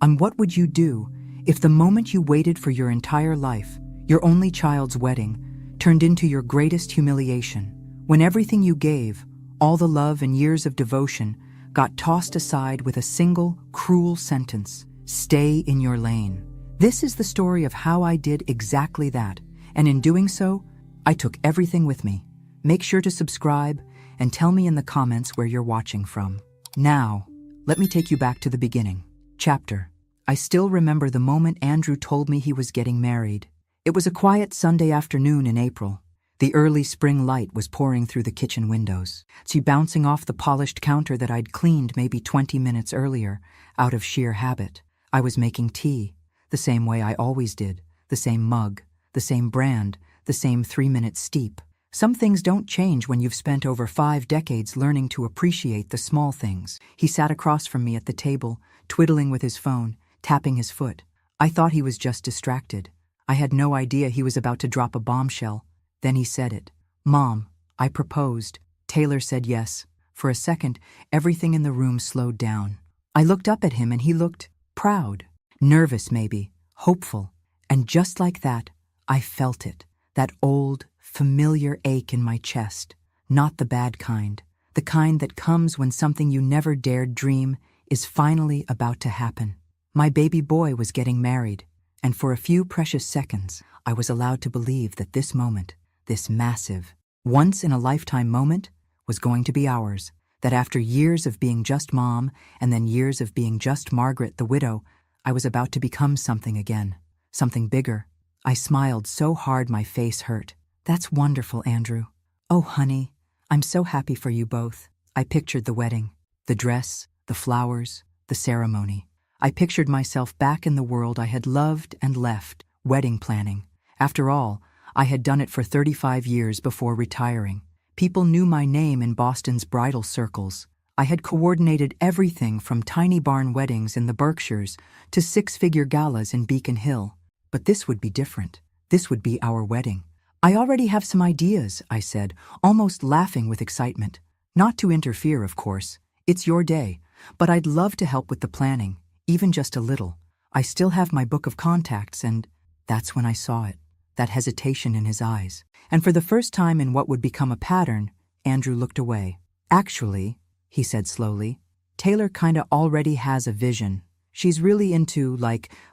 on what would you do if the moment you waited for your entire life, your only child's wedding, turned into your greatest humiliation, when everything you gave, all the love and years of devotion, got tossed aside with a single, cruel sentence: stay in your lane. This is the story of how I did exactly that, and in doing so, I took everything with me. Make sure to subscribe and tell me in the comments where you're watching from. Now, let me take you back to the beginning. Chapter. I still remember the moment Andrew told me he was getting married. It was a quiet Sunday afternoon in April. The early spring light was pouring through the kitchen windows, bouncing off the polished counter that I'd cleaned maybe 20 minutes earlier, out of sheer habit. I was making tea, the same way I always did, the same mug, the same brand, the same 3-minute steep. Some things don't change when you've spent over 5 decades learning to appreciate the small things. He sat across from me at the table, twiddling with his phone, tapping his foot. I thought he was just distracted. I had no idea he was about to drop a bombshell. Then he said it. "Mom, I proposed." Taylor said yes. For a second, everything in the room slowed down. I looked up at him and he looked proud, nervous maybe, hopeful. And just like that, I felt it. That old, familiar ache in my chest. Not the bad kind. The kind that comes when something you never dared dream is finally about to happen. My baby boy was getting married, and for a few precious seconds, I was allowed to believe that this moment, this massive, once-in-a-lifetime moment, was going to be ours. That after years of being just Mom, and then years of being just Margaret the widow, I was about to become something again. Something bigger. I smiled so hard my face hurt. "That's wonderful, Andrew. Oh, honey, I'm so happy for you both." I pictured the wedding, the dress, the flowers, the ceremony. I pictured myself back in the world I had loved and left, wedding planning. After all, I had done it for 35 years before retiring. People knew my name in Boston's bridal circles. I had coordinated everything from tiny barn weddings in the Berkshires to 6-figure galas in Beacon Hill. But this would be different. This would be our wedding. "I already have some ideas," I said, almost laughing with excitement. "Not to interfere, of course. It's your day. But I'd love to help with the planning, even just a little. I still have my book of contacts," and that's when I saw it, that hesitation in his eyes. And for the first time in what would become a pattern, Andrew looked away. "Actually," he said slowly, "Taylor kinda already has a vision. She's really into,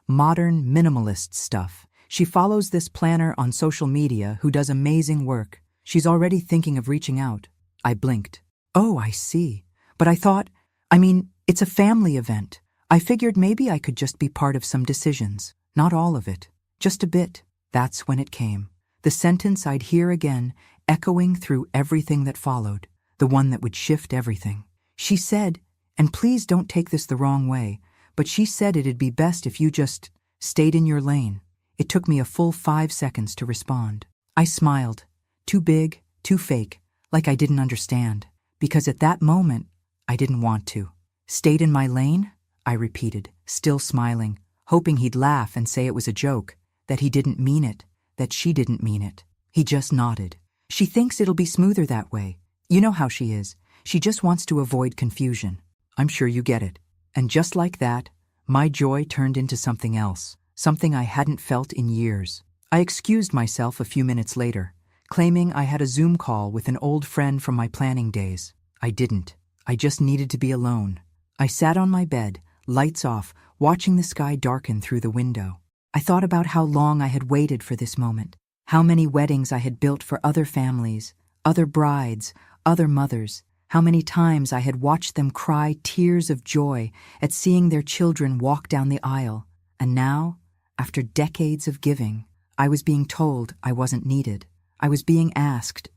modern minimalist stuff. She follows this planner on social media who does amazing work. She's already thinking of reaching out." I blinked. "Oh, I see. But it's a family event. I figured maybe I could just be part of some decisions. Not all of it. Just a bit." That's when it came. The sentence I'd hear again, echoing through everything that followed. The one that would shift everything. She said, and please don't take this the wrong way, but she said it'd be best if you just stayed in your lane. It took me a full 5 seconds to respond. I smiled. Too big, too fake, like I didn't understand. Because at that moment, I didn't want to. "Stayed in my lane?" I repeated, still smiling, hoping he'd laugh and say it was a joke, that he didn't mean it, that she didn't mean it. He just nodded. "She thinks it'll be smoother that way. You know how she is. She just wants to avoid confusion. I'm sure you get it." And just like that, my joy turned into something else, something I hadn't felt in years. I excused myself a few minutes later, claiming I had a Zoom call with an old friend from my planning days. I didn't. I just needed to be alone. I sat on my bed, lights off, watching the sky darken through the window. I thought about how long I had waited for this moment, how many weddings I had built for other families, other brides, other mothers, how many times I had watched them cry tears of joy at seeing their children walk down the aisle. And now, after decades of giving, I was being told I wasn't needed. I was being asked,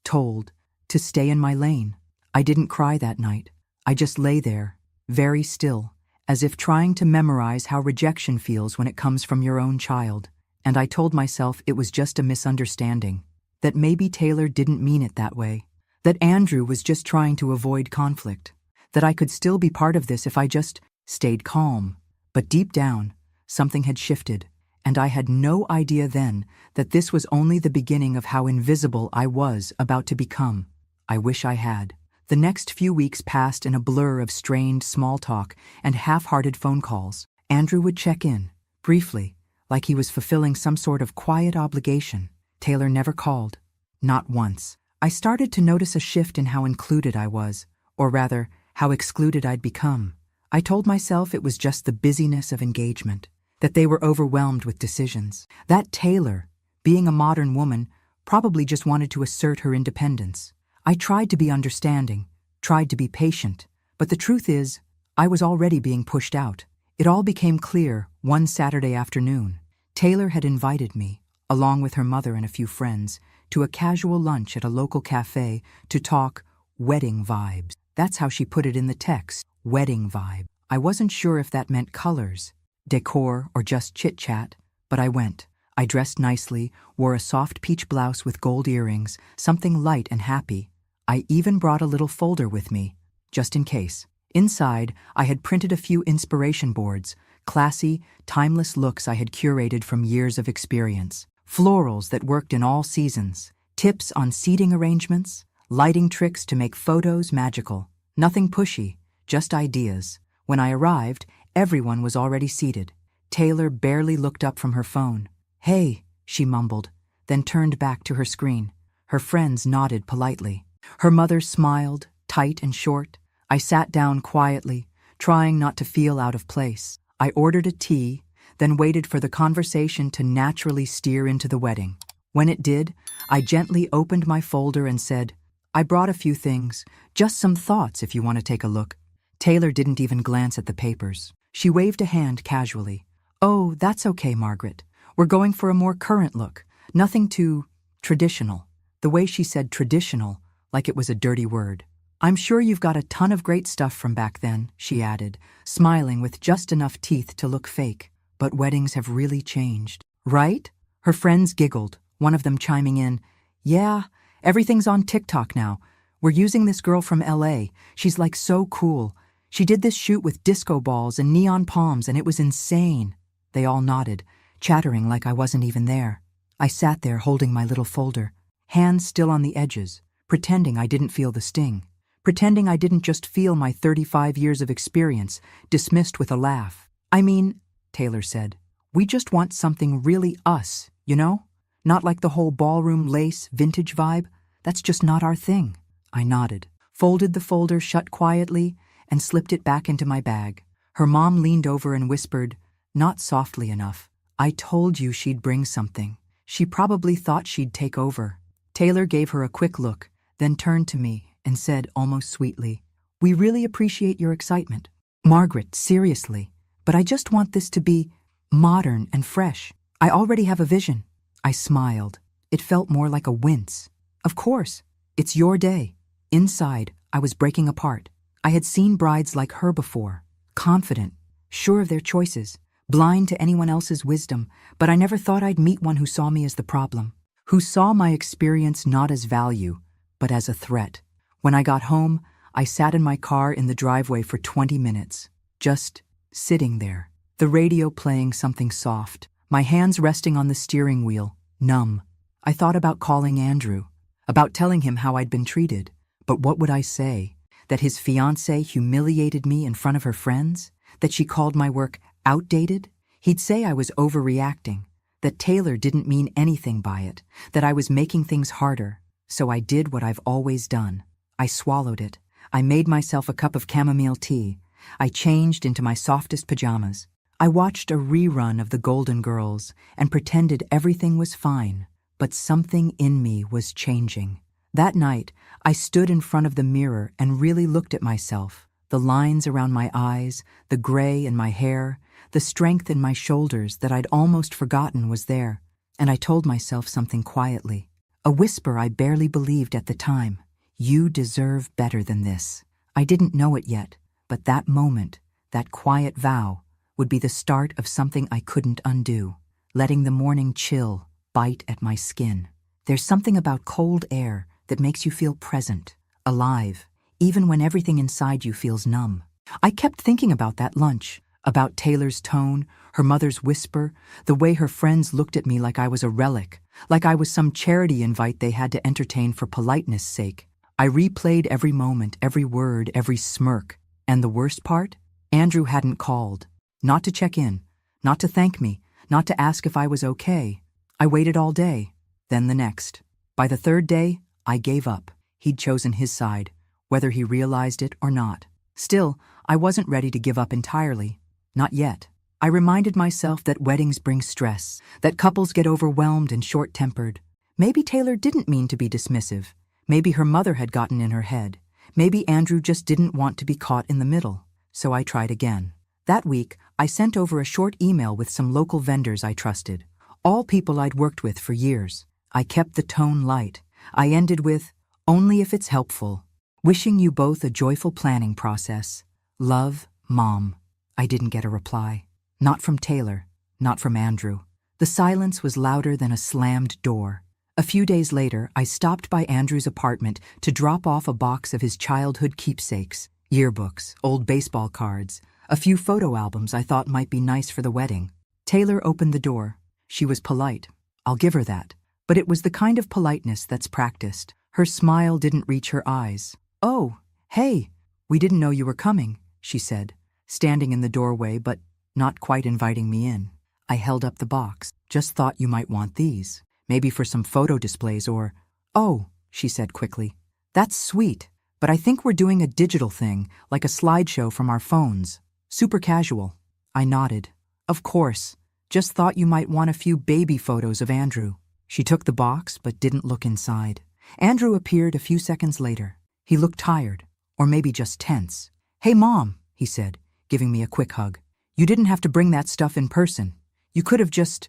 told, to stay in my lane. I didn't cry that night. I just lay there, very still, as if trying to memorize how rejection feels when it comes from your own child. And I told myself it was just a misunderstanding, that maybe Taylor didn't mean it that way, that Andrew was just trying to avoid conflict, that I could still be part of this if I just stayed calm. But deep down, something had shifted, and I had no idea then that this was only the beginning of how invisible I was about to become. I wish I had. The next few weeks passed in a blur of strained small talk and half-hearted phone calls. Andrew would check in, briefly, like he was fulfilling some sort of quiet obligation. Taylor never called. Not once. I started to notice a shift in how included I was, or rather, how excluded I'd become. I told myself it was just the busyness of engagement, that they were overwhelmed with decisions. That Taylor, being a modern woman, probably just wanted to assert her independence. I tried to be understanding, tried to be patient, but the truth is, I was already being pushed out. It all became clear one Saturday afternoon. Taylor had invited me, along with her mother and a few friends, to a casual lunch at a local cafe to talk wedding vibes. That's how she put it in the text, wedding vibe. I wasn't sure if that meant colors, decor, or just chit-chat, but I went. I dressed nicely, wore a soft peach blouse with gold earrings, something light and happy. I even brought a little folder with me, just in case. Inside, I had printed a few inspiration boards, classy, timeless looks I had curated from years of experience. Florals that worked in all seasons, tips on seating arrangements, lighting tricks to make photos magical. Nothing pushy, just ideas. When I arrived, everyone was already seated. Taylor barely looked up from her phone. "Hey," she mumbled, then turned back to her screen. Her friends nodded politely. Her mother smiled, tight and short. I sat down quietly, trying not to feel out of place. I ordered a tea, then waited for the conversation to naturally steer into the wedding. When it did, I gently opened my folder and said, "I brought a few things, just some thoughts if you want to take a look." Taylor didn't even glance at the papers. She waved a hand casually. "Oh, that's okay, Margaret. We're going for a more current look, nothing too traditional." The way she said traditional, like it was a dirty word. "I'm sure you've got a ton of great stuff from back then," she added, smiling with just enough teeth to look fake. "But weddings have really changed, right?" Her friends giggled, one of them chiming in, "Yeah, everything's on TikTok now. We're using this girl from LA. She's like so cool. She did this shoot with disco balls and neon palms and it was insane." They all nodded, chattering like I wasn't even there. I sat there holding my little folder, hands still on the edges, pretending I didn't feel the sting. Pretending I didn't just feel my 35 years of experience dismissed with a laugh. "I mean," Taylor said, "we just want something really us, you know? Not like the whole ballroom lace vintage vibe. That's just not our thing." I nodded, folded the folder shut quietly, and slipped it back into my bag. Her mom leaned over and whispered, not softly enough, "I told you she'd bring something. She probably thought she'd take over." Taylor gave her a quick look, then turned to me and said almost sweetly, "We really appreciate your excitement. Margaret, seriously, but I just want this to be modern and fresh. I already have a vision." I smiled. It felt more like a wince. "Of course, it's your day." Inside, I was breaking apart. I had seen brides like her before, confident, sure of their choices, blind to anyone else's wisdom, but I never thought I'd meet one who saw me as the problem, who saw my experience not as value, but as a threat. When I got home, I sat in my car in the driveway for 20 minutes, just sitting there, the radio playing something soft, my hands resting on the steering wheel, numb. I thought about calling Andrew, about telling him how I'd been treated, but what would I say? That his fiancée humiliated me in front of her friends? That she called my work outdated? He'd say I was overreacting, that Taylor didn't mean anything by it, that I was making things harder. So I did what I've always done. I swallowed it. I made myself a cup of chamomile tea. I changed into my softest pajamas. I watched a rerun of The Golden Girls and pretended everything was fine, but something in me was changing. That night, I stood in front of the mirror and really looked at myself. The lines around my eyes, the gray in my hair, the strength in my shoulders that I'd almost forgotten was there. And I told myself something quietly. A whisper I barely believed at the time. You deserve better than this. I didn't know it yet, but that moment, that quiet vow, would be the start of something I couldn't undo, letting the morning chill bite at my skin. There's something about cold air that makes you feel present, alive, even when everything inside you feels numb. I kept thinking about that lunch, about Taylor's tone, her mother's whisper, the way her friends looked at me like I was a relic, like I was some charity invite they had to entertain for politeness' sake. I replayed every moment, every word, every smirk. And the worst part? Andrew hadn't called. Not to check in, not to thank me, not to ask if I was okay. I waited all day, then the next. By the third day, I gave up. He'd chosen his side, whether he realized it or not. Still, I wasn't ready to give up entirely. Not yet. I reminded myself that weddings bring stress, that couples get overwhelmed and short-tempered. Maybe Taylor didn't mean to be dismissive. Maybe her mother had gotten in her head. Maybe Andrew just didn't want to be caught in the middle. So I tried again. That week, I sent over a short email with some local vendors I trusted, all people I'd worked with for years. I kept the tone light. I ended with, "Only if it's helpful. Wishing you both a joyful planning process. Love, Mom." I didn't get a reply. Not from Taylor, not from Andrew. The silence was louder than a slammed door. A few days later, I stopped by Andrew's apartment to drop off a box of his childhood keepsakes, yearbooks, old baseball cards, a few photo albums I thought might be nice for the wedding. Taylor opened the door. She was polite. I'll give her that. But it was the kind of politeness that's practiced. Her smile didn't reach her eyes. "Oh, hey, we didn't know you were coming," she said, standing in the doorway but not quite inviting me in. I held up the box. "Just thought you might want these. Maybe for some photo displays or—" "Oh," she said quickly. "That's sweet, but I think we're doing a digital thing, like a slideshow from our phones. Super casual." I nodded. "Of course. Just thought you might want a few baby photos of Andrew." She took the box but didn't look inside. Andrew appeared a few seconds later. He looked tired, or maybe just tense. "Hey, Mom," he said, giving me a quick hug. "You didn't have to bring that stuff in person. You could have just,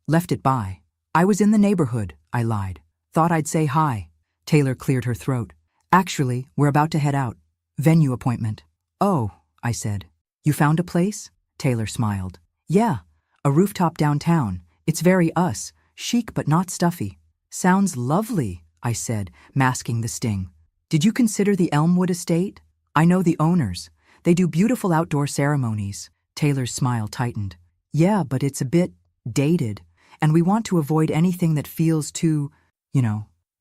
left it by." "I was in the neighborhood," I lied. "Thought I'd say hi." Taylor cleared her throat. "Actually, we're about to head out. Venue appointment." "Oh," I said. "You found a place?" Taylor smiled. "Yeah, a rooftop downtown. It's very us, chic but not stuffy." "Sounds lovely," I said, masking the sting. "Did you consider the Elmwood estate? I know the owners. They do beautiful outdoor ceremonies." Taylor's smile tightened. "Yeah, but it's a bit dated, and we want to avoid anything that feels too,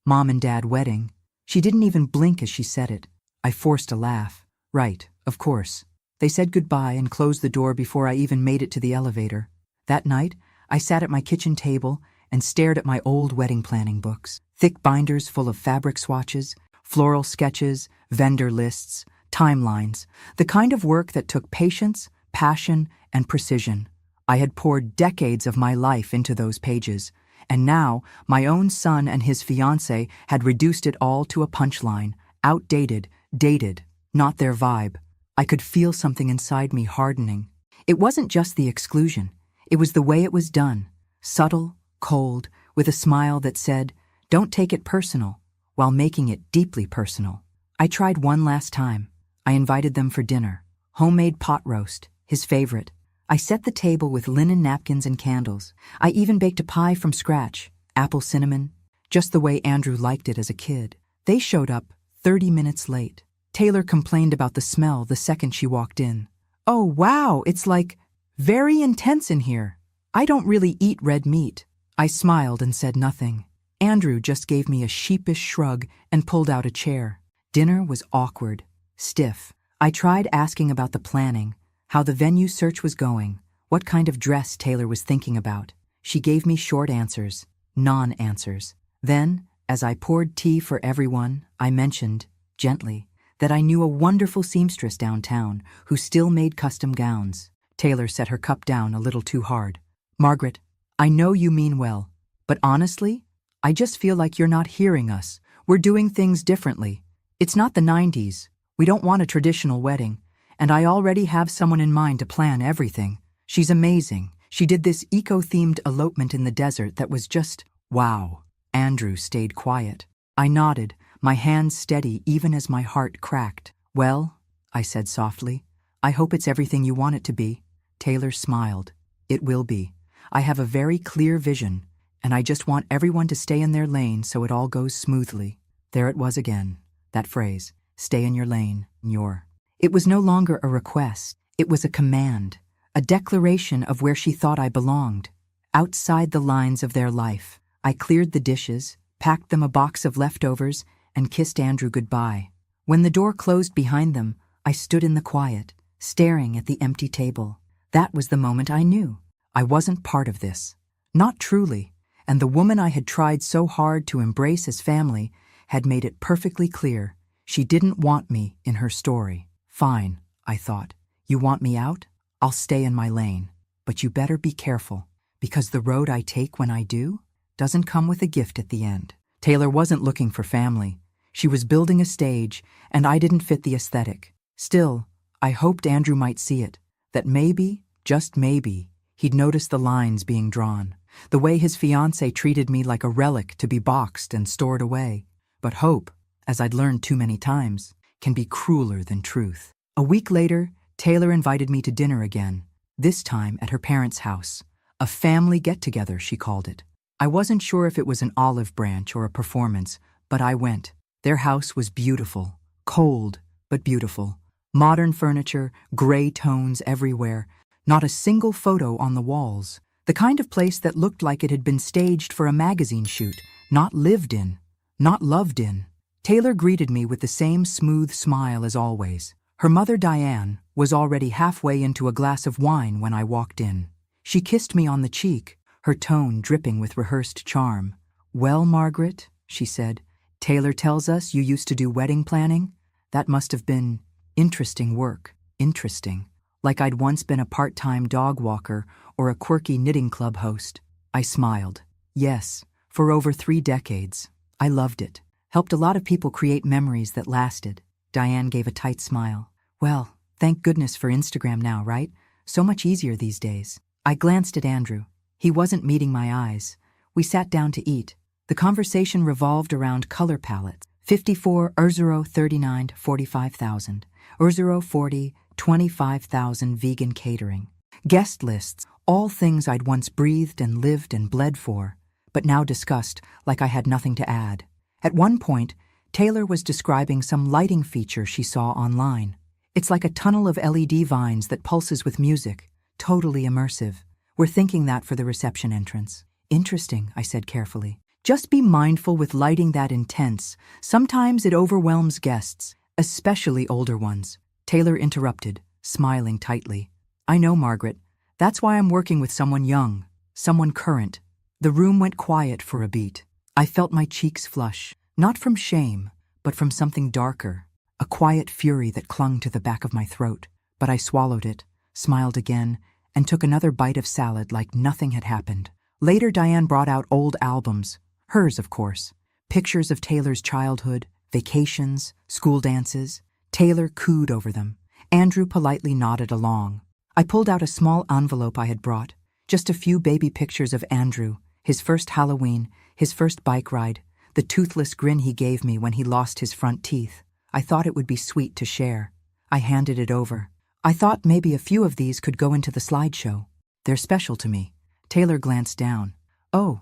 Mom and Dad wedding." She didn't even blink as she said it. I forced a laugh. "Right, of course." They said goodbye and closed the door before I even made it to the elevator. That night, I sat at my kitchen table and stared at my old wedding planning books. Thick binders full of fabric swatches, floral sketches, vendor lists, timelines, the kind of work that took patience, passion, and precision. I had poured decades of my life into those pages, and now my own son and his fiancée had reduced it all to a punchline, outdated, dated, not their vibe. I could feel something inside me hardening. It wasn't just the exclusion. It was the way it was done, subtle, cold, with a smile that said, "Don't take it personal," while making it deeply personal. I tried one last time. I invited them for dinner. Homemade pot roast, his favorite. I set the table with linen napkins and candles. I even baked a pie from scratch, apple cinnamon, just the way Andrew liked it as a kid. They showed up 30 minutes late. Taylor complained about the smell the second she walked in. "Oh, wow, it's very intense in here. I don't really eat red meat." I smiled and said nothing. Andrew just gave me a sheepish shrug and pulled out a chair. Dinner was awkward, stiff. I tried asking about the planning, how the venue search was going, what kind of dress Taylor was thinking about. She gave me short answers, non-answers. Then, as I poured tea for everyone, I mentioned, gently, that I knew a wonderful seamstress downtown who still made custom gowns. Taylor set her cup down a little too hard. "Margaret, I know you mean well, but honestly, I just feel like you're not hearing us. We're doing things differently. It's not the 90s. We don't want a traditional wedding, and I already have someone in mind to plan everything. She's amazing. She did this eco-themed elopement in the desert that was just, wow." Andrew stayed quiet. I nodded, my hands steady even as my heart cracked. "Well," I said softly, "I hope it's everything you want it to be." Taylor smiled. "It will be. I have a very clear vision, and I just want everyone to stay in their lane so it all goes smoothly." There it was again, that phrase, "stay in your lane, your." It was no longer a request. It was a command, a declaration of where she thought I belonged, outside the lines of their life. I cleared the dishes, packed them a box of leftovers, and kissed Andrew goodbye. When the door closed behind them, I stood in the quiet, staring at the empty table. That was the moment I knew. I wasn't part of this. Not truly, and the woman I had tried so hard to embrace as family had made it perfectly clear she didn't want me in her story. Fine, I thought. You want me out? I'll stay in my lane. But you better be careful, because the road I take when I do doesn't come with a gift at the end. Taylor wasn't looking for family. She was building a stage, and I didn't fit the aesthetic. Still, I hoped Andrew might see it, that maybe, just maybe, he'd notice the lines being drawn, the way his fiancée treated me like a relic to be boxed and stored away. But hope, as I'd learned too many times, can be crueler than truth. A week later, Taylor invited me to dinner again, this time at her parents' house. A family get-together, she called it. I wasn't sure if it was an olive branch or a performance, but I went. Their house was beautiful, cold, but beautiful. Modern furniture, gray tones everywhere, not a single photo on the walls. The kind of place that looked like it had been staged for a magazine shoot, not lived in, not loved in. Taylor greeted me with the same smooth smile as always. Her mother, Diane, was already halfway into a glass of wine when I walked in. She kissed me on the cheek, her tone dripping with rehearsed charm. "Well, Margaret," she said, "Taylor tells us you used to do wedding planning? That must have been interesting work." Interesting. Like I'd once been a part-time dog walker or a quirky knitting club host. I smiled. Yes, for over 3 decades. I loved it. Helped a lot of people create memories that lasted. Diane gave a tight smile. "Well, thank goodness for Instagram now, right? So much easier these days." I glanced at Andrew. He wasn't meeting my eyes. We sat down to eat. The conversation revolved around color palettes. 54, 39, 45,000. 40, 25,000 vegan catering. Guest lists, all things I'd once breathed and lived and bled for, but now discussed like I had nothing to add. At one point, Taylor was describing some lighting feature she saw online. It's like a tunnel of LED vines that pulses with music, totally immersive. We're thinking that for the reception entrance. Interesting, I said carefully. Just be mindful with lighting that intense. Sometimes it overwhelms guests, especially older ones. Taylor interrupted, smiling tightly. I know, Margaret. That's why I'm working with someone young, someone current. The room went quiet for a beat. I felt my cheeks flush, not from shame, but from something darker, a quiet fury that clung to the back of my throat. But I swallowed it, smiled again, and took another bite of salad like nothing had happened. Later, Diane brought out old albums, hers, of course, pictures of Taylor's childhood, vacations, school dances. Taylor cooed over them. Andrew politely nodded along. I pulled out a small envelope I had brought, just a few baby pictures of Andrew, his first Halloween, his first bike ride, the toothless grin he gave me when he lost his front teeth. I thought it would be sweet to share. I handed it over. I thought maybe a few of these could go into the slideshow. They're special to me. Taylor glanced down. Oh,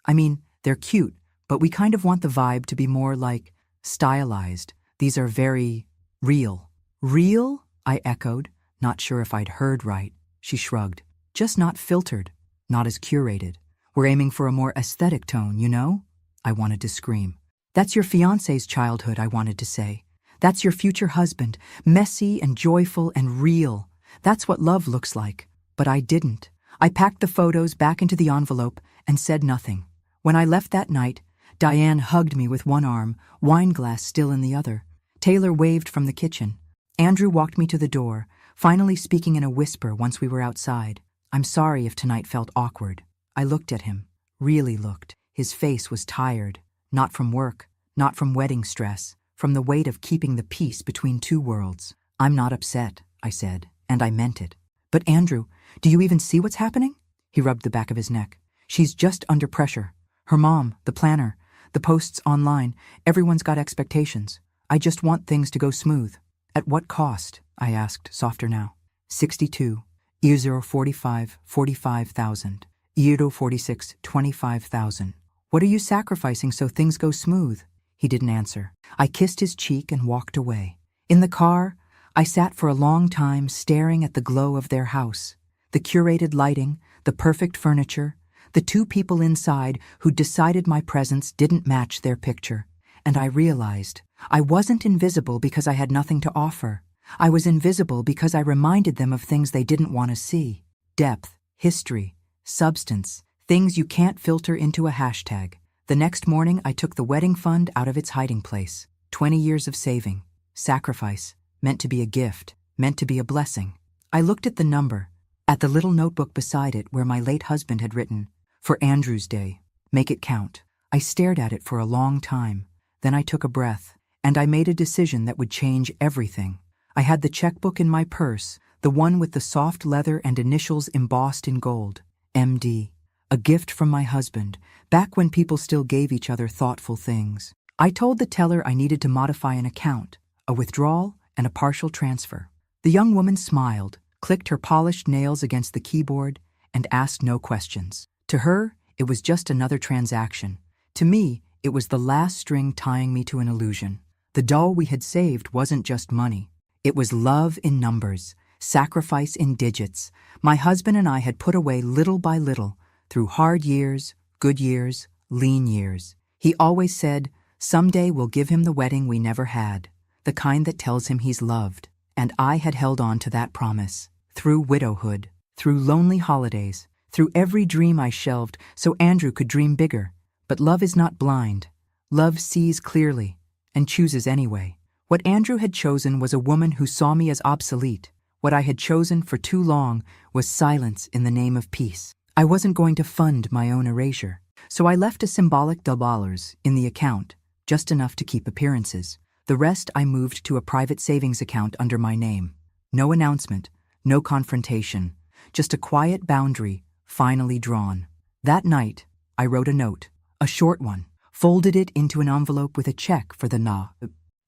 I mean, they're cute, but we kind of want the vibe to be more like stylized. These are very real. Real? I echoed, not sure if I'd heard right. She shrugged. Just not filtered, not as curated. We're aiming for a more aesthetic tone, you know? I wanted to scream. That's your fiancé's childhood, I wanted to say. That's your future husband, messy and joyful and real. That's what love looks like. But I didn't. I packed the photos back into the envelope and said nothing. When I left that night, Diane hugged me with one arm, wine glass still in the other. Taylor waved from the kitchen. Andrew walked me to the door, finally speaking in a whisper once we were outside. I'm sorry if tonight felt awkward. I looked at him, really looked. His face was tired, not from work, not from wedding stress, from the weight of keeping the peace between two worlds. I'm not upset, I said, and I meant it. But Andrew, do you even see what's happening? He rubbed the back of his neck. She's just under pressure. Her mom, the planner, the posts online, everyone's got expectations. I just want things to go smooth. At what cost? I asked, softer now. 62. Euro 45, 45,000. Euro 46, 25,000. What are you sacrificing so things go smooth? He didn't answer. I kissed his cheek and walked away. In the car, I sat for a long time staring at the glow of their house, the curated lighting, the perfect furniture, the two people inside who decided my presence didn't match their picture. And I realized I wasn't invisible because I had nothing to offer. I was invisible because I reminded them of things they didn't want to see. Depth, history, substance, things you can't filter into a hashtag. The next morning, I took the wedding fund out of its hiding place. 20 years of saving, sacrifice, meant to be a gift, meant to be a blessing. I looked at the number, at the little notebook beside it where my late husband had written, "For Andrew's Day, make it count." I stared at it for a long time. Then I took a breath, and I made a decision that would change everything. I had the checkbook in my purse, the one with the soft leather and initials embossed in gold, MD. A gift from my husband, back when people still gave each other thoughtful things. I told the teller I needed to modify an account, a withdrawal and a partial transfer. The young woman smiled, clicked her polished nails against the keyboard, and asked no questions. To her, it was just another transaction. To me, it was the last string tying me to an illusion. The doll we had saved wasn't just money. It was love in numbers, sacrifice in digits. My husband and I had put away little by little, through hard years, good years, lean years. He always said, "Someday we'll give him the wedding we never had, the kind that tells him he's loved." And I had held on to that promise, through widowhood, through lonely holidays, through every dream I shelved so Andrew could dream bigger. But love is not blind. Love sees clearly, and chooses anyway. What Andrew had chosen was a woman who saw me as obsolete. What I had chosen for too long was silence in the name of peace. I wasn't going to fund my own erasure, so I left a symbolic $2 in the account, just enough to keep appearances. The rest I moved to a private savings account under my name. No announcement, no confrontation, just a quiet boundary, finally drawn. That night, I wrote a note, a short one, folded it into an envelope with a check for the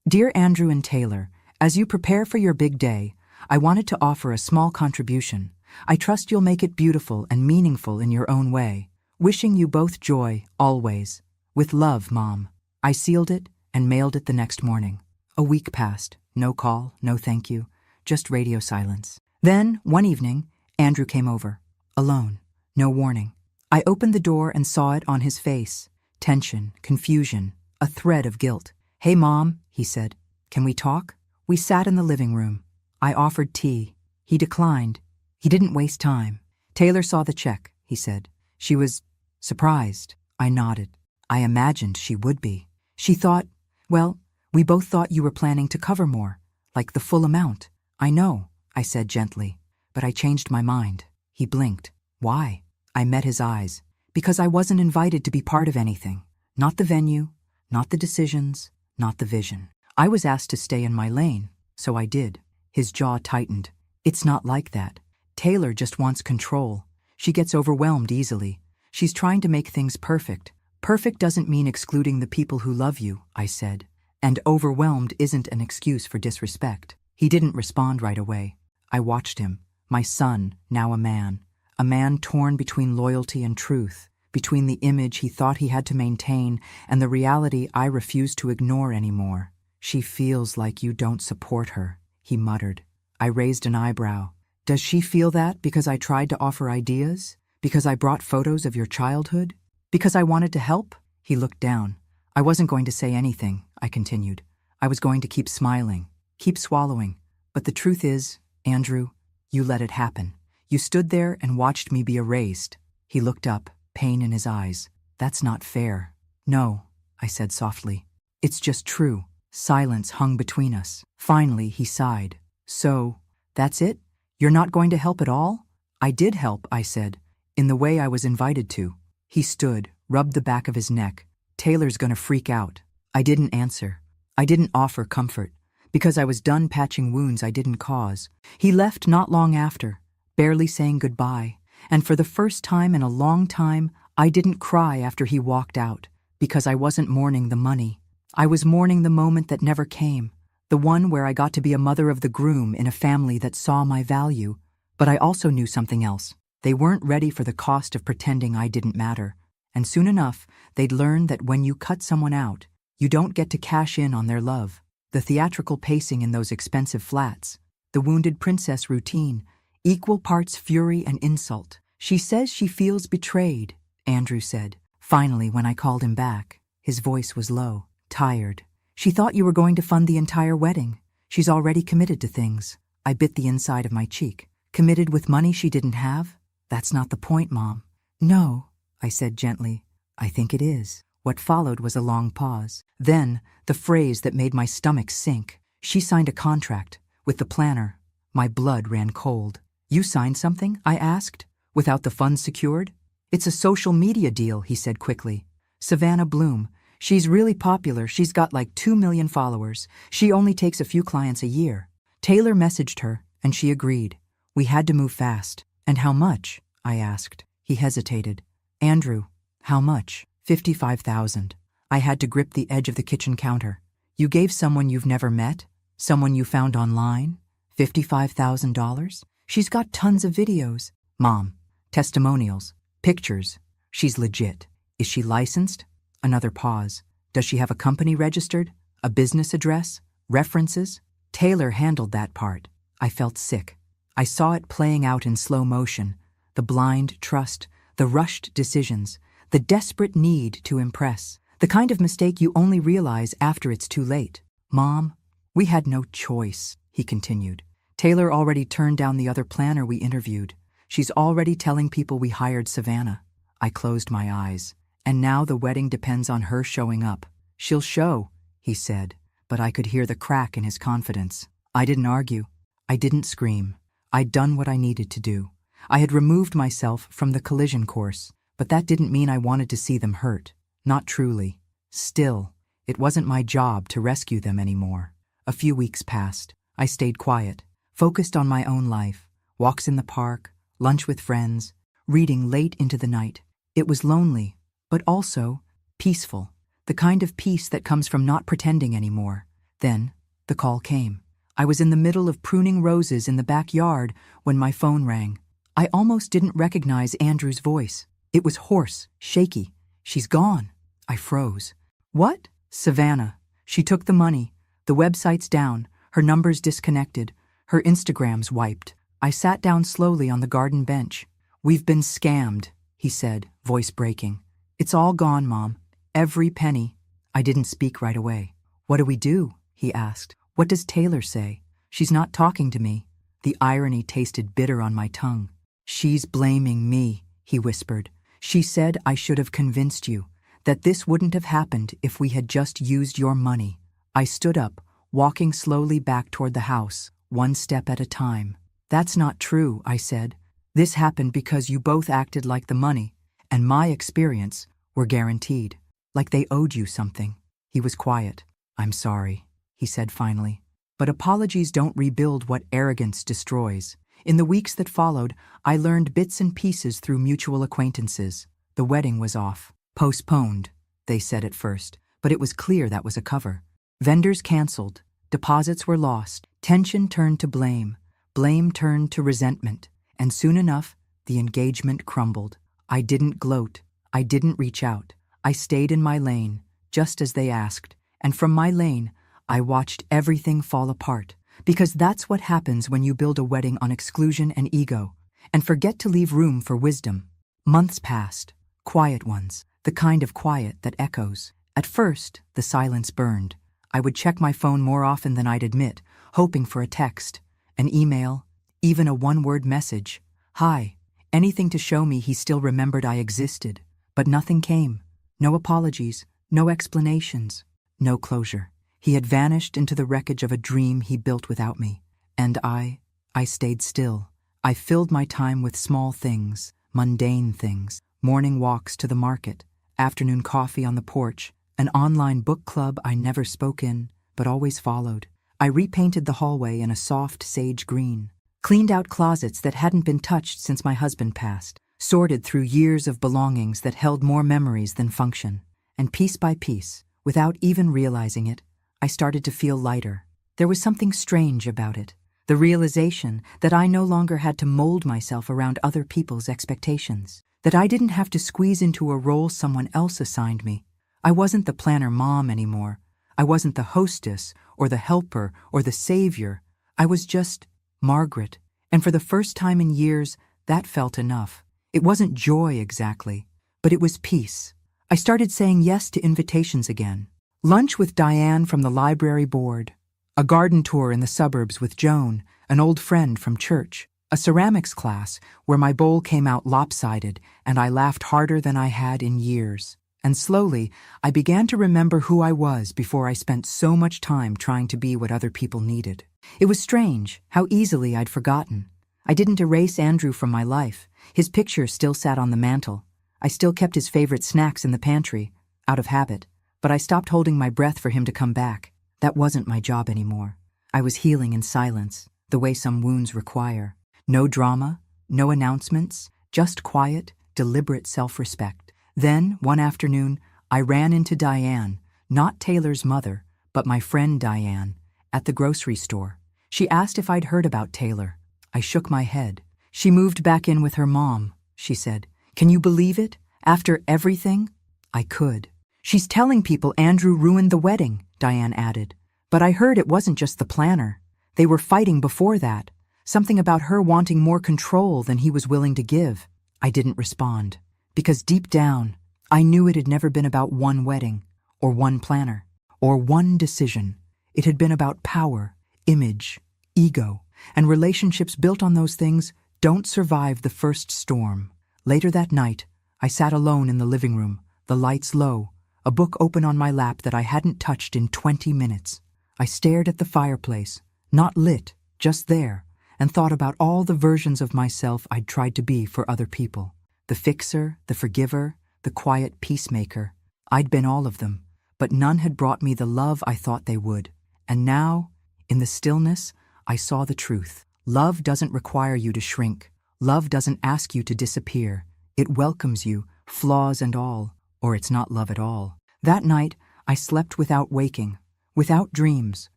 Dear Andrew and Taylor, as you prepare for your big day, I wanted to offer a small contribution. I trust you'll make it beautiful and meaningful in your own way. Wishing you both joy, always. With love, Mom. I sealed it and mailed it the next morning. A week passed. No call, no thank you, just radio silence. Then, one evening, Andrew came over. Alone. No warning. I opened the door and saw it on his face. Tension, confusion, a thread of guilt. "Hey, Mom," he said. "Can we talk?" We sat in the living room. I offered tea. He declined. He didn't waste time. "Taylor saw the check," he said. "She was surprised." I nodded. I imagined she would be. She thought, well, we both thought you were planning to cover more, like the full amount. "I know," I said gently, "but I changed my mind." He blinked. "Why?" I met his eyes. "Because I wasn't invited to be part of anything. Not the venue, not the decisions, not the vision. I was asked to stay in my lane, so I did." His jaw tightened. "It's not like that. Taylor just wants control. She gets overwhelmed easily. She's trying to make things perfect. Perfect doesn't mean excluding the people who love you," I said. "And overwhelmed isn't an excuse for disrespect." He didn't respond right away. I watched him, my son, now a man torn between loyalty and truth, between the image he thought he had to maintain and the reality I refused to ignore anymore. "She feels like you don't support her," he muttered. I raised an eyebrow. "Does she feel that because I tried to offer ideas? Because I brought photos of your childhood? Because I wanted to help?" He looked down. "I wasn't going to say anything," I continued. "I was going to keep smiling, keep swallowing. But the truth is, Andrew, you let it happen. You stood there and watched me be erased." He looked up, pain in his eyes. "That's not fair." "No," I said softly. "It's just true." Silence hung between us. Finally, he sighed. "So, that's it? You're not going to help at all?" "I did help," I said, "in the way I was invited to." He stood, rubbed the back of his neck. "Taylor's gonna freak out." I didn't answer. I didn't offer comfort, because I was done patching wounds I didn't cause. He left not long after, barely saying goodbye, and for the first time in a long time, I didn't cry after he walked out, because I wasn't mourning the money. I was mourning the moment that never came, the one where I got to be a mother of the groom in a family that saw my value. But I also knew something else. They weren't ready for the cost of pretending I didn't matter, and soon enough, they'd learn that when you cut someone out, you don't get to cash in on their love. The theatrical pacing in those expensive flats, the wounded princess routine, equal parts fury and insult. "She says she feels betrayed," Andrew said. Finally, when I called him back, his voice was low. Tired. She thought you were going to fund the entire wedding. She's already committed to things. I bit the inside of my cheek. Committed with money she didn't have? That's not the point, Mom. No, I said gently. I think it is. What followed was a long pause. Then, the phrase that made my stomach sink. She signed a contract with the planner. My blood ran cold. You signed something? I asked. Without the funds secured? It's a social media deal, he said quickly. Savannah Bloom. She's really popular. She's got like 2 million followers. She only takes a few clients a year. Taylor messaged her, and she agreed. We had to move fast. And how much? I asked. He hesitated. Andrew, how much? 55,000. I had to grip the edge of the kitchen counter. You gave someone you've never met? Someone you found online? $55,000? She's got tons of videos. Mom, testimonials, pictures. She's legit. Is she licensed? Another pause. Does she have a company registered? A business address? References? Taylor handled that part. I felt sick. I saw it playing out in slow motion. The blind trust, the rushed decisions, the desperate need to impress. The kind of mistake you only realize after it's too late. Mom, we had no choice, he continued. Taylor already turned down the other planner we interviewed. She's already telling people we hired Savannah. I closed my eyes. And now the wedding depends on her showing up. She'll show, he said, but I could hear the crack in his confidence. I didn't argue. I didn't scream. I'd done what I needed to do. I had removed myself from the collision course, but that didn't mean I wanted to see them hurt. Not truly. Still, it wasn't my job to rescue them anymore. A few weeks passed. I stayed quiet, focused on my own life. Walks in the park, lunch with friends, reading late into the night. It was lonely, but also peaceful. The kind of peace that comes from not pretending anymore. Then, the call came. I was in the middle of pruning roses in the backyard when my phone rang. I almost didn't recognize Andrew's voice. It was hoarse, shaky. She's gone. I froze. What? Savannah. She took the money. The website's down. Her numbers disconnected. Her Instagram's wiped. I sat down slowly on the garden bench. We've been scammed, he said, voice breaking. It's all gone, Mom. Every penny. I didn't speak right away. What do we do? He asked. What does Taylor say? She's not talking to me. The irony tasted bitter on my tongue. She's blaming me, he whispered. She said I should have convinced you, that this wouldn't have happened if we had just used your money. I stood up, walking slowly back toward the house, one step at a time. That's not true, I said. This happened because you both acted like the money, and my experience, were guaranteed. Like they owed you something. He was quiet. I'm sorry, he said finally. But apologies don't rebuild what arrogance destroys. In the weeks that followed, I learned bits and pieces through mutual acquaintances. The wedding was off. Postponed, they said at first, but it was clear that was a cover. Vendors canceled. Deposits were lost. Tension turned to blame. Blame turned to resentment. And soon enough, the engagement crumbled. I didn't gloat. I didn't reach out. I stayed in my lane, just as they asked. And from my lane, I watched everything fall apart. Because that's what happens when you build a wedding on exclusion and ego, and forget to leave room for wisdom. Months passed. Quiet ones. The kind of quiet that echoes. At first, the silence burned. I would check my phone more often than I'd admit, hoping for a text, an email, even a one-word message. Hi. Anything to show me he still remembered I existed. But nothing came. No apologies. No explanations. No closure. He had vanished into the wreckage of a dream he built without me. And I stayed still. I filled my time with small things, mundane things, morning walks to the market, afternoon coffee on the porch, an online book club I never spoke in, but always followed. I repainted the hallway in a soft sage green, cleaned out closets that hadn't been touched since my husband passed, sorted through years of belongings that held more memories than function. And piece by piece, without even realizing it, I started to feel lighter. There was something strange about it. The realization that I no longer had to mold myself around other people's expectations. That I didn't have to squeeze into a role someone else assigned me. I wasn't the planner mom anymore. I wasn't the hostess or the helper or the savior. I was just Margaret. And for the first time in years, that felt enough. It wasn't joy exactly, but it was peace. I started saying yes to invitations again. Lunch with Diane from the library board. A garden tour in the suburbs with Joan, an old friend from church. A ceramics class where my bowl came out lopsided and I laughed harder than I had in years. And slowly, I began to remember who I was before I spent so much time trying to be what other people needed. It was strange how easily I'd forgotten. I didn't erase Andrew from my life. His picture still sat on the mantel. I still kept his favorite snacks in the pantry, out of habit. But I stopped holding my breath for him to come back. That wasn't my job anymore. I was healing in silence, the way some wounds require. No drama, no announcements, just quiet, deliberate self-respect. Then, one afternoon, I ran into Diane, not Taylor's mother, but my friend Diane, at the grocery store. She asked if I'd heard about Taylor. I shook my head. She moved back in with her mom, she said. Can you believe it? After everything? I could. She's telling people Andrew ruined the wedding, Diane added. But I heard it wasn't just the planner. They were fighting before that. Something about her wanting more control than he was willing to give. I didn't respond. Because deep down, I knew it had never been about one wedding, or one planner, or one decision. It had been about power, image, ego, and relationships built on those things don't survive the first storm. Later that night, I sat alone in the living room, the lights low, a book open on my lap that I hadn't touched in 20 minutes. I stared at the fireplace, not lit, just there, and thought about all the versions of myself I'd tried to be for other people. The fixer, the forgiver, the quiet peacemaker. I'd been all of them, but none had brought me the love I thought they would. And now, in the stillness, I saw the truth. Love doesn't require you to shrink. Love doesn't ask you to disappear. It welcomes you, flaws and all, or it's not love at all. That night, I slept without waking, without dreams,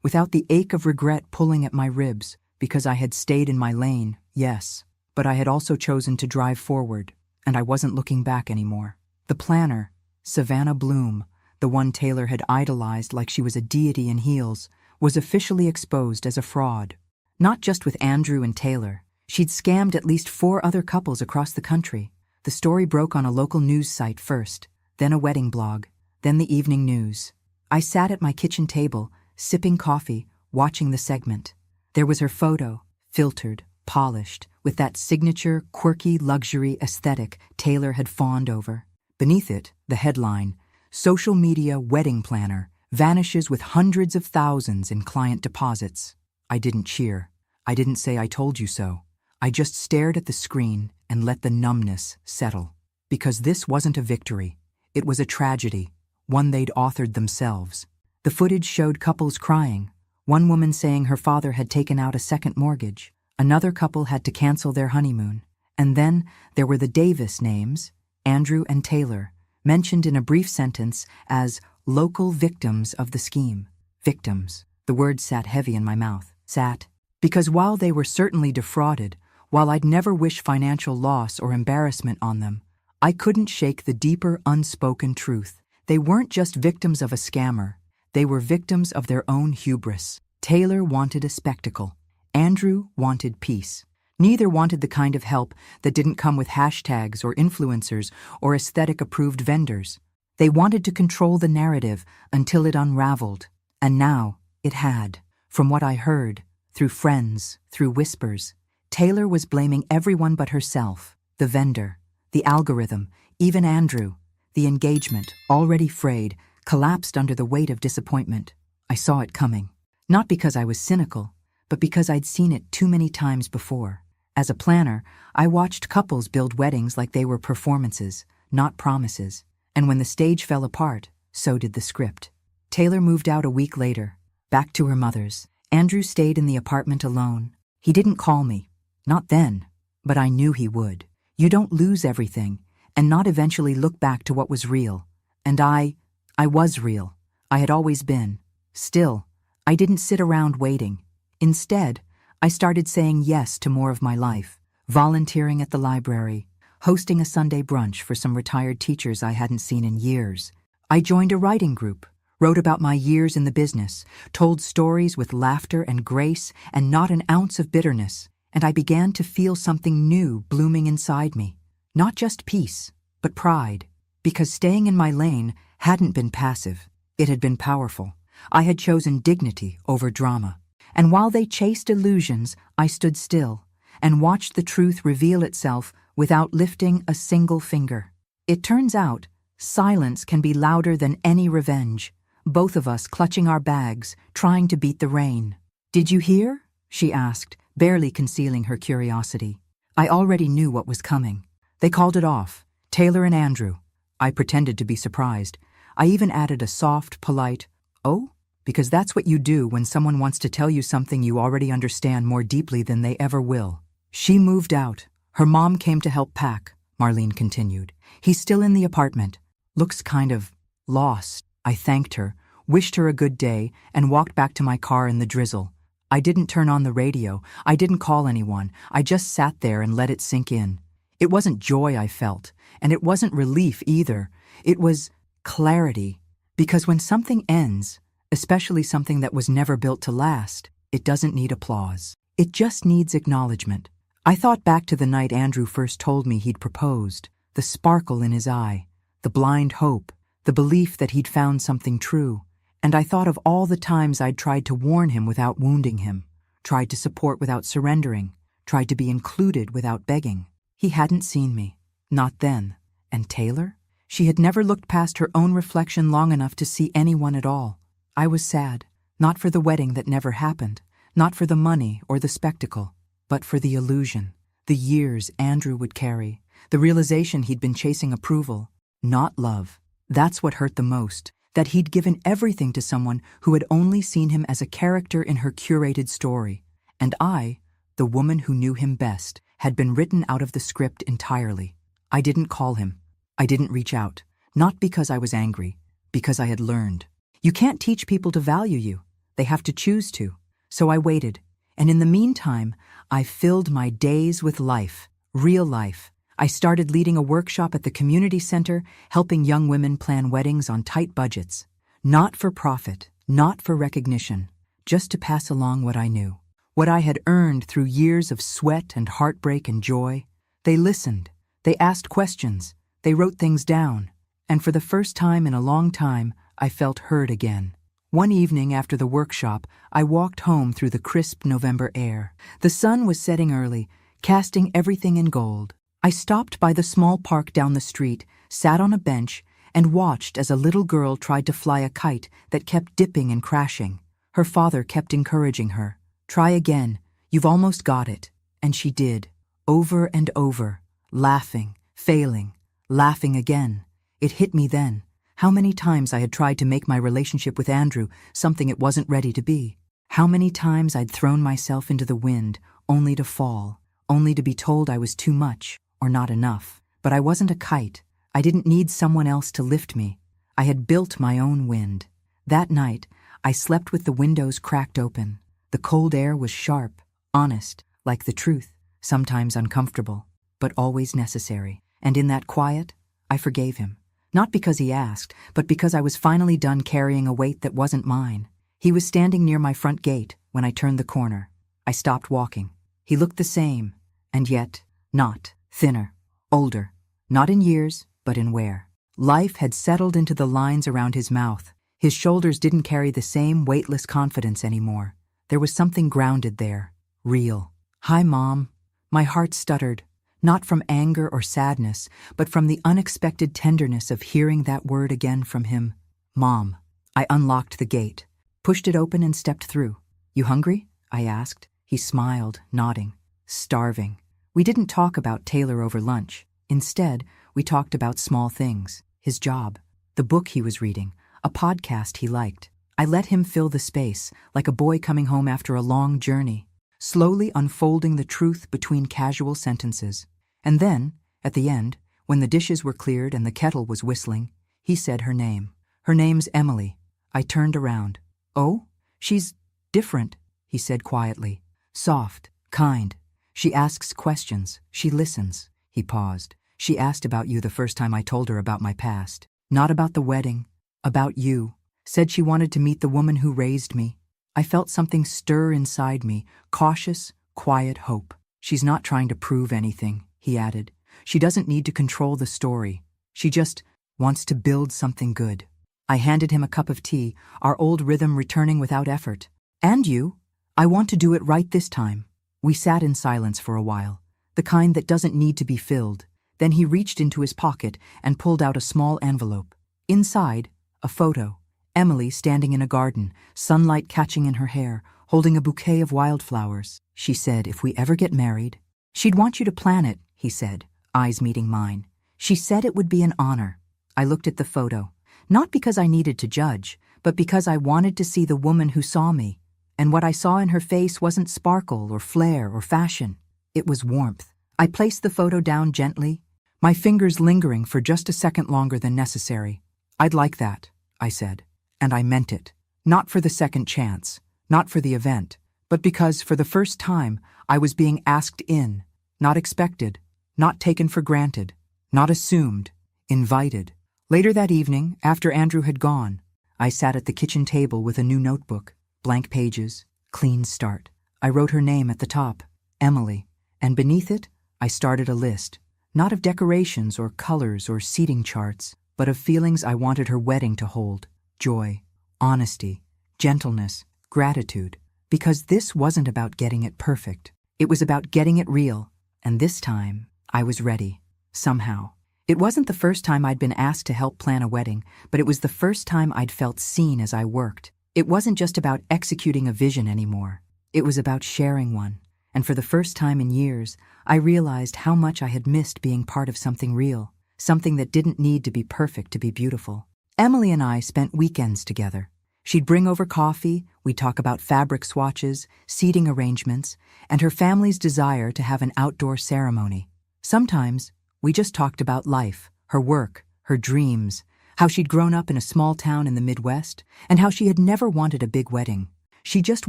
without the ache of regret pulling at my ribs, because I had stayed in my lane, yes, but I had also chosen to drive forward, and I wasn't looking back anymore. The planner, Savannah Bloom, the one Taylor had idolized like she was a deity in heels, was officially exposed as a fraud. Not just with Andrew and Taylor. She'd scammed at least 4 other couples across the country. The story broke on a local news site first, then a wedding blog, then the evening news. I sat at my kitchen table, sipping coffee, watching the segment. There was her photo, filtered, polished, with that signature, quirky luxury aesthetic Taylor had fawned over. Beneath it, the headline, "Social Media Wedding Planner Vanishes with Hundreds of Thousands in Client Deposits." I didn't cheer. I didn't say I told you so. I just stared at the screen and let the numbness settle. Because this wasn't a victory. It was a tragedy, one they'd authored themselves. The footage showed couples crying. One woman saying her father had taken out a second mortgage. Another couple had to cancel their honeymoon. And then there were the Davis names, Andrew and Taylor, mentioned in a brief sentence as local victims of the scheme. Victims. The word sat heavy in my mouth. Sat. Because while they were certainly defrauded, while I'd never wish financial loss or embarrassment on them, I couldn't shake the deeper unspoken truth. They weren't just victims of a scammer. They were victims of their own hubris. Taylor wanted a spectacle. Andrew wanted peace. Neither wanted the kind of help that didn't come with hashtags or influencers or aesthetic-approved vendors. They wanted to control the narrative until it unraveled. And now, it had. From what I heard, through friends, through whispers, Taylor was blaming everyone but herself, the vendor, the algorithm, even Andrew. The engagement, already frayed, collapsed under the weight of disappointment. I saw it coming. Not because I was cynical, but because I'd seen it too many times before. As a planner, I watched couples build weddings like they were performances, not promises. And when the stage fell apart, so did the script. Taylor moved out a week later, back to her mother's. Andrew stayed in the apartment alone. He didn't call me. Not then, but I knew he would. You don't lose everything, and not eventually look back to what was real. And I was real. I had always been. Still, I didn't sit around waiting. Instead, I started saying yes to more of my life, volunteering at the library, hosting a Sunday brunch for some retired teachers I hadn't seen in years. I joined a writing group, wrote about my years in the business, told stories with laughter and grace and not an ounce of bitterness, and I began to feel something new blooming inside me. Not just peace, but pride, because staying in my lane hadn't been passive. It had been powerful. I had chosen dignity over drama. And while they chased illusions, I stood still and watched the truth reveal itself without lifting a single finger. It turns out, silence can be louder than any revenge, both of us clutching our bags, trying to beat the rain. "Did you hear?" she asked, barely concealing her curiosity. I already knew what was coming. They called it off, Taylor and Andrew. I pretended to be surprised. I even added a soft, polite, "Oh?" because that's what you do when someone wants to tell you something you already understand more deeply than they ever will. "She moved out. Her mom came to help pack," Marlene continued. "He's still in the apartment. Looks kind of lost." I thanked her, wished her a good day, and walked back to my car in the drizzle. I didn't turn on the radio. I didn't call anyone. I just sat there and let it sink in. It wasn't joy I felt, and it wasn't relief either. It was clarity. Because when something ends, especially something that was never built to last, it doesn't need applause. It just needs acknowledgement. I thought back to the night Andrew first told me he'd proposed, the sparkle in his eye, the blind hope, the belief that he'd found something true. And I thought of all the times I'd tried to warn him without wounding him, tried to support without surrendering, tried to be included without begging. He hadn't seen me. Not then. And Taylor? She had never looked past her own reflection long enough to see anyone at all. I was sad, not for the wedding that never happened, not for the money or the spectacle, but for the illusion, the years Andrew would carry, the realization he'd been chasing approval, not love. That's what hurt the most, that he'd given everything to someone who had only seen him as a character in her curated story. And I, the woman who knew him best, had been written out of the script entirely. I didn't call him. I didn't reach out. Not because I was angry, because I had learned. You can't teach people to value you. They have to choose to. So I waited. And in the meantime, I filled my days with life, real life. I started leading a workshop at the community center, helping young women plan weddings on tight budgets. Not for profit, not for recognition, just to pass along what I knew. What I had earned through years of sweat and heartbreak and joy. They listened. They asked questions. They wrote things down. And for the first time in a long time, I felt heard again. One evening after the workshop, I walked home through the crisp November air. The sun was setting early, casting everything in gold. I stopped by the small park down the street, sat on a bench, and watched as a little girl tried to fly a kite that kept dipping and crashing. Her father kept encouraging her. "Try again. You've almost got it." And she did, over and over, laughing, failing, laughing again. It hit me then. How many times I had tried to make my relationship with Andrew something it wasn't ready to be. How many times I'd thrown myself into the wind, only to fall, only to be told I was too much or not enough. But I wasn't a kite. I didn't need someone else to lift me. I had built my own wind. That night, I slept with the windows cracked open. The cold air was sharp, honest, like the truth, sometimes uncomfortable, but always necessary. And in that quiet, I forgave him. Not because he asked, but because I was finally done carrying a weight that wasn't mine. He was standing near my front gate when I turned the corner. I stopped walking. He looked the same, and yet not. Thinner, older, not in years, but in wear. Life had settled into the lines around his mouth. His shoulders didn't carry the same weightless confidence anymore. There was something grounded there, real. "Hi, Mom." My heart stuttered. Not from anger or sadness, but from the unexpected tenderness of hearing that word again from him. "Mom." I unlocked the gate, pushed it open and stepped through. "You hungry?" I asked. He smiled, nodding. "Starving." We didn't talk about Taylor over lunch. Instead, we talked about small things. His job, the book he was reading, a podcast he liked. I let him fill the space, like a boy coming home after a long journey, slowly unfolding the truth between casual sentences. And then, at the end, when the dishes were cleared and the kettle was whistling, he said her name. "Her name's Emily." I turned around. "Oh? She's different," he said quietly. "Soft, kind. She asks questions. She listens." He paused. "She asked about you the first time I told her about my past. Not about the wedding. About you. Said she wanted to meet the woman who raised me." I felt something stir inside me, cautious, quiet hope. "She's not trying to prove anything," he added. "She doesn't need to control the story. She just wants to build something good." I handed him a cup of tea, our old rhythm returning without effort. And you? I want to do it right this time. We sat in silence for a while, the kind that doesn't need to be filled. Then he reached into his pocket and pulled out a small envelope. Inside, a photo. Emily standing in a garden, sunlight catching in her hair, holding a bouquet of wildflowers. She said, "If we ever get married, she'd want you to plan it," he said, eyes meeting mine. She said it would be an honor. I looked at the photo, not because I needed to judge, but because I wanted to see the woman who saw me. And what I saw in her face wasn't sparkle or flair or fashion. It was warmth. I placed the photo down gently, my fingers lingering for just a second longer than necessary. "I'd like that," I said. And I meant it. Not for the second chance, not for the event, but because for the first time I was being asked in, not expected, not taken for granted, not assumed, invited. Later that evening, after Andrew had gone, I sat at the kitchen table with a new notebook, blank pages, clean start. I wrote her name at the top, Emily, and beneath it, I started a list, not of decorations or colors or seating charts, but of feelings I wanted her wedding to hold. Joy, honesty, gentleness, gratitude. Because this wasn't about getting it perfect. It was about getting it real. And this time, I was ready. Somehow. It wasn't the first time I'd been asked to help plan a wedding, but it was the first time I'd felt seen as I worked. It wasn't just about executing a vision anymore. It was about sharing one. And for the first time in years, I realized how much I had missed being part of something real, something that didn't need to be perfect to be beautiful. Emily and I spent weekends together. She'd bring over coffee, we'd talk about fabric swatches, seating arrangements, and her family's desire to have an outdoor ceremony. Sometimes, we just talked about life, her work, her dreams, how she'd grown up in a small town in the Midwest, and how she had never wanted a big wedding. She just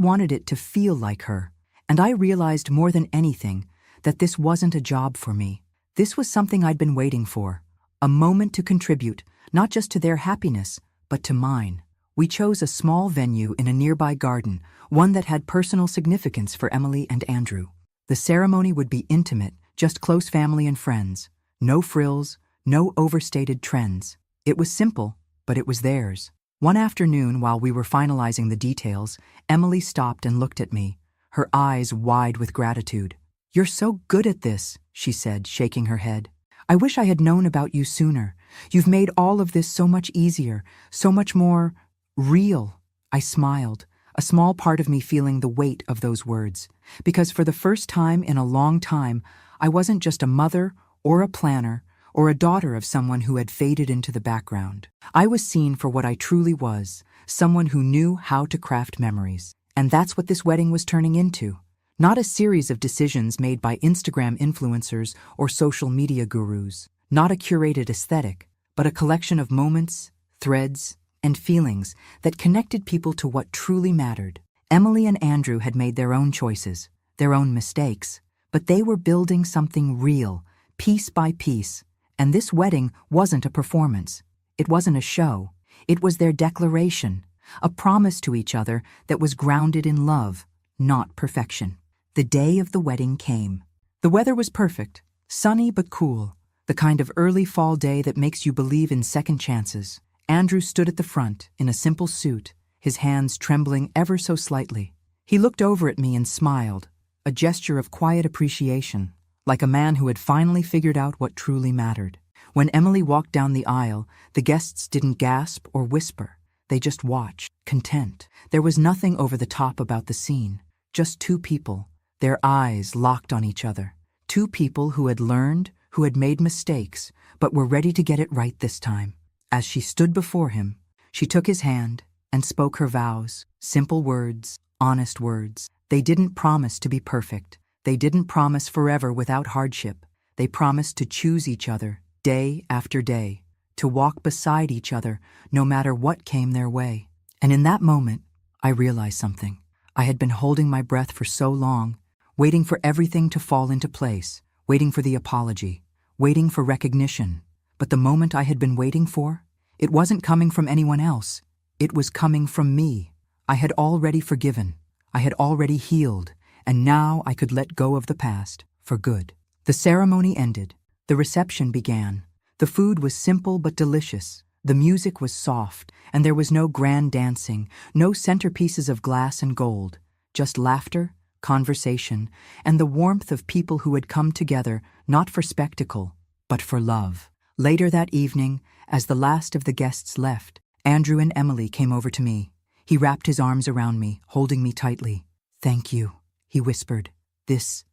wanted it to feel like her. And I realized more than anything that this wasn't a job for me. This was something I'd been waiting for. A moment to contribute, not just to their happiness, but to mine. We chose a small venue in a nearby garden, one that had personal significance for Emily and Andrew. The ceremony would be intimate, just close family and friends. No frills, no overstated trends. It was simple, but it was theirs. One afternoon, while we were finalizing the details, Emily stopped and looked at me, her eyes wide with gratitude. "You're so good at this," she said, shaking her head. "I wish I had known about you sooner. You've made all of this so much easier, so much more real." I smiled, a small part of me feeling the weight of those words, because for the first time in a long time, I wasn't just a mother or a planner or a daughter of someone who had faded into the background. I was seen for what I truly was, someone who knew how to craft memories. And that's what this wedding was turning into. Not a series of decisions made by Instagram influencers or social media gurus. Not a curated aesthetic, but a collection of moments, threads, and feelings that connected people to what truly mattered. Emily and Andrew had made their own choices, their own mistakes, but they were building something real, piece by piece. And this wedding wasn't a performance. It wasn't a show. It was their declaration, a promise to each other that was grounded in love, not perfection. The day of the wedding came. The weather was perfect, sunny but cool, the kind of early fall day that makes you believe in second chances. Andrew stood at the front in a simple suit, his hands trembling ever so slightly. He looked over at me and smiled, a gesture of quiet appreciation, like a man who had finally figured out what truly mattered. When Emily walked down the aisle, the guests didn't gasp or whisper. They just watched, content. There was nothing over the top about the scene, just two people, their eyes locked on each other. Two people who had learned, who had made mistakes, but were ready to get it right this time. As she stood before him, she took his hand and spoke her vows, simple words, honest words. They didn't promise to be perfect. They didn't promise forever without hardship. They promised to choose each other, day after day, to walk beside each other no matter what came their way. And in that moment, I realized something. I had been holding my breath for so long, waiting for everything to fall into place, waiting for the apology, waiting for recognition. But the moment I had been waiting for, it wasn't coming from anyone else. It was coming from me. I had already forgiven. I had already healed. And now I could let go of the past, for good. The ceremony ended. The reception began. The food was simple but delicious. The music was soft, and there was no grand dancing, no centerpieces of glass and gold, just laughter, conversation, and the warmth of people who had come together not for spectacle, but for love. Later that evening, as the last of the guests left, Andrew and Emily came over to me. He wrapped his arms around me, holding me tightly. "Thank you," he whispered. This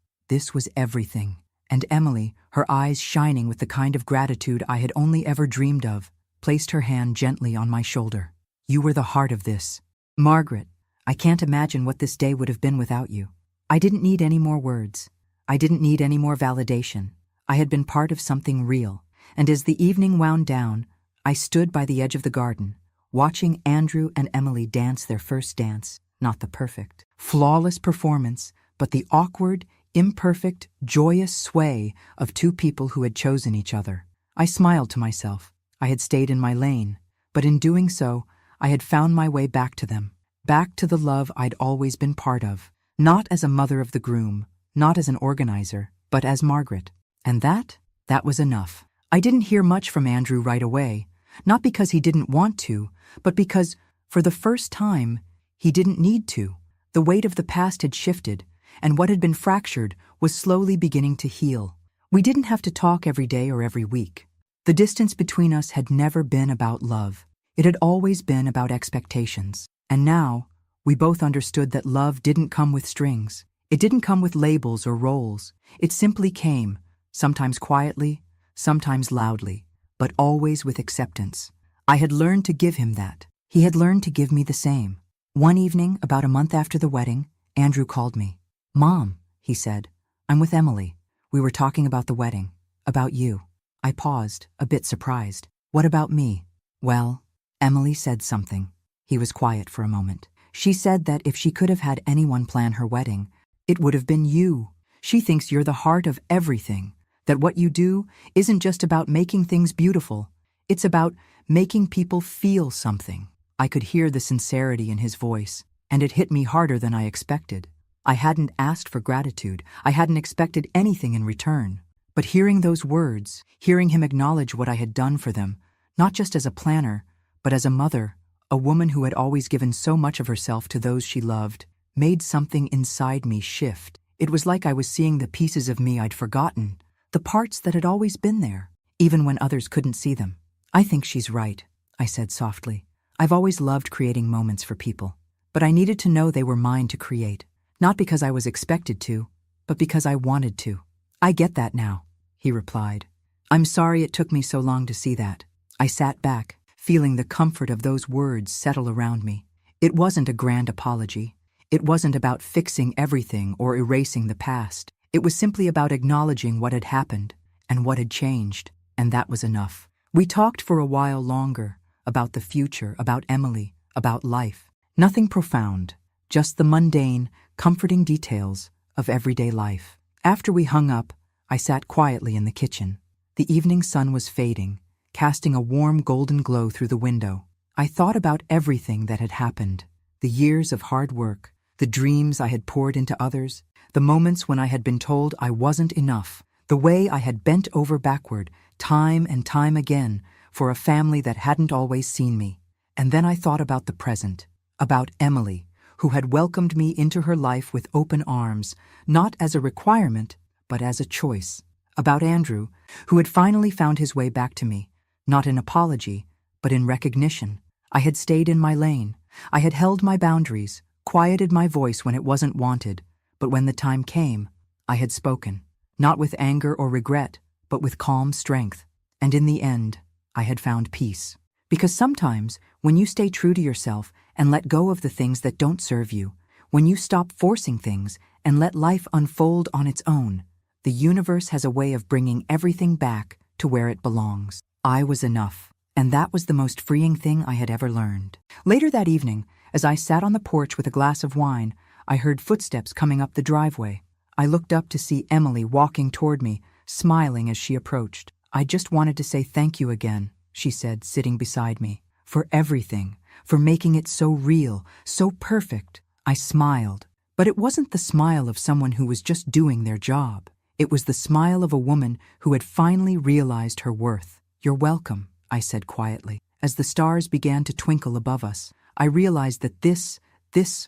was everything." And Emily, her eyes shining with the kind of gratitude I had only ever dreamed of, placed her hand gently on my shoulder. "You were the heart of this. Margaret, I can't imagine what this day would have been without you." I didn't need any more words. I didn't need any more validation. I had been part of something real. And as the evening wound down, I stood by the edge of the garden, watching Andrew and Emily dance their first dance, not the perfect, flawless performance, but the awkward, imperfect, joyous sway of two people who had chosen each other. I smiled to myself. I had stayed in my lane, but in doing so, I had found my way back to them, back to the love I'd always been part of, not as a mother of the groom, not as an organizer, but as Margaret. And that was enough. I didn't hear much from Andrew right away, not because he didn't want to, but because, for the first time, he didn't need to. The weight of the past had shifted, and what had been fractured was slowly beginning to heal. We didn't have to talk every day or every week. The distance between us had never been about love. It had always been about expectations. And now, we both understood that love didn't come with strings. It didn't come with labels or roles. It simply came, sometimes quietly, sometimes loudly, but always with acceptance. I had learned to give him that. He had learned to give me the same. One evening, about a month after the wedding, Andrew called me. "Mom," he said, "I'm with Emily. We were talking about the wedding, about you." I paused, a bit surprised. "What about me?" "Well," Emily said something. He was quiet for a moment. "She said that if she could have had anyone plan her wedding, it would have been you. She thinks you're the heart of everything, that what you do isn't just about making things beautiful. It's about making people feel something." I could hear the sincerity in his voice, and it hit me harder than I expected. I hadn't asked for gratitude. I hadn't expected anything in return. But hearing those words, hearing him acknowledge what I had done for them, not just as a planner, but as a mother, a woman who had always given so much of herself to those she loved, made something inside me shift. It was like I was seeing the pieces of me I'd forgotten, the parts that had always been there, even when others couldn't see them. "I think she's right," I said softly. "I've always loved creating moments for people, but I needed to know they were mine to create, not because I was expected to, but because I wanted to." "I get that now," he replied. "I'm sorry it took me so long to see that." I sat back, feeling the comfort of those words settle around me. It wasn't a grand apology. It wasn't about fixing everything or erasing the past. It was simply about acknowledging what had happened and what had changed, and that was enough. We talked for a while longer, about the future, about Emily, about life. Nothing profound, just the mundane, comforting details of everyday life. After we hung up, I sat quietly in the kitchen. The evening sun was fading, casting a warm golden glow through the window. I thought about everything that had happened, the years of hard work, the dreams I had poured into others, the moments when I had been told I wasn't enough, the way I had bent over backward, time and time again, for a family that hadn't always seen me. And then I thought about the present, about Emily, who had welcomed me into her life with open arms, not as a requirement, but as a choice. About Andrew, who had finally found his way back to me, not in apology, but in recognition. I had stayed in my lane. I had held my boundaries, quieted my voice when it wasn't wanted, but when the time came, I had spoken, not with anger or regret, but with calm strength. And in the end, I had found peace. Because sometimes, when you stay true to yourself and let go of the things that don't serve you, when you stop forcing things and let life unfold on its own, the universe has a way of bringing everything back to where it belongs. I was enough, and that was the most freeing thing I had ever learned. Later that evening, as I sat on the porch with a glass of wine, I heard footsteps coming up the driveway. I looked up to see Emily walking toward me, smiling as she approached. "I just wanted to say thank you again," she said, sitting beside me, "for everything, for making it so real, so perfect." I smiled, but it wasn't the smile of someone who was just doing their job. It was the smile of a woman who had finally realized her worth. "You're welcome," I said quietly. as the stars began to twinkle above us, I realized that this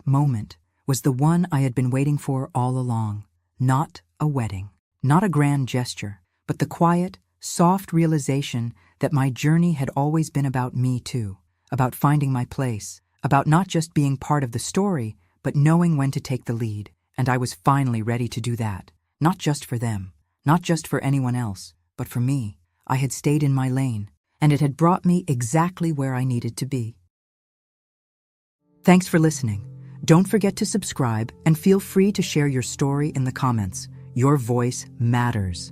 moment was the one I had been waiting for all along. Not a wedding, not a grand gesture, but the quiet, soft realization that my journey had always been about me too, about finding my place, about not just being part of the story, but knowing when to take the lead. And I was finally ready to do that, not just for them, not just for anyone else, but for me. I had stayed in my lane, and it had brought me exactly where I needed to be. Thanks for listening. Don't forget to subscribe and feel free to share your story in the comments. Your voice matters.